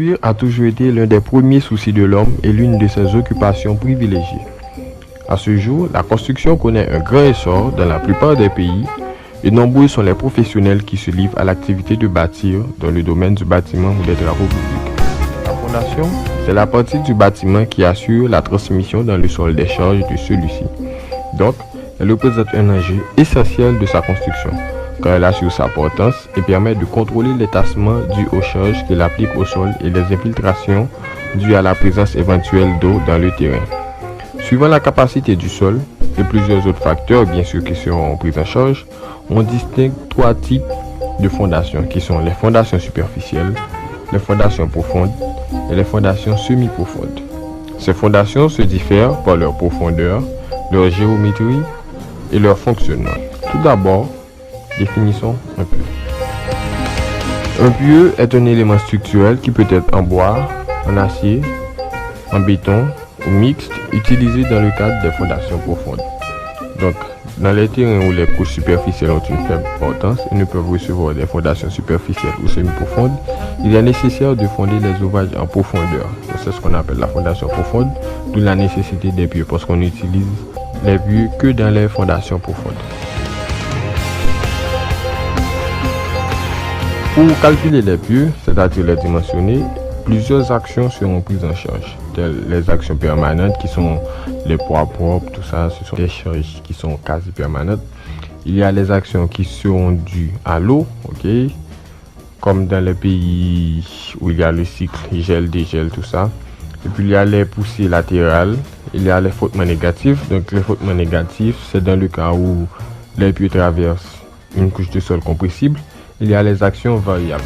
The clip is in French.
Construire a toujours été l'un des premiers soucis de l'homme et l'une de ses occupations privilégiées. À ce jour, la construction connaît un grand essor dans la plupart des pays et nombreux sont les professionnels qui se livrent à l'activité de bâtir dans le domaine du bâtiment ou des travaux publics. La fondation, c'est la partie du bâtiment qui assure la transmission dans le sol des charges de celui-ci. Donc, elle représente un enjeu essentiel de sa construction, car elle assure sa portance et permet de contrôler les tassements dus aux charges qu'il applique au sol et les infiltrations dues à la présence éventuelle d'eau dans le terrain. Suivant la capacité du sol et plusieurs autres facteurs bien sûr qui seront pris en charge, on distingue trois types de fondations qui sont les fondations superficielles, les fondations profondes et les fondations semi-profondes. Ces fondations se diffèrent par leur profondeur, leur géométrie et leur fonctionnement. Tout d'abord, définissons un pieu. Un pieu est un élément structurel qui peut être en bois, en acier, en béton ou mixte, utilisé dans le cadre des fondations profondes. Donc, dans les terrains où les couches superficielles ont une faible portance et ne peuvent recevoir des fondations superficielles ou semi-profondes, il est nécessaire de fonder les ouvrages en profondeur. C'est ce qu'on appelle la fondation profonde, d'où la nécessité des pieux, parce qu'on n'utilise les pieux que dans les fondations profondes. Pour calculer les pieux, c'est-à-dire les dimensionner, plusieurs actions seront prises en charge, telles les actions permanentes qui sont les poids propres, tout ça, ce sont des charges qui sont quasi permanentes. Il y a les actions qui seront dues à l'eau, comme dans les pays où il y a le cycle gel, dégel, tout ça. Et puis il y a les poussées latérales, il y a les frottements négatifs. Donc les frottements négatifs, c'est dans le cas où les pieux traversent une couche de sol compressible. Il y a les actions variables.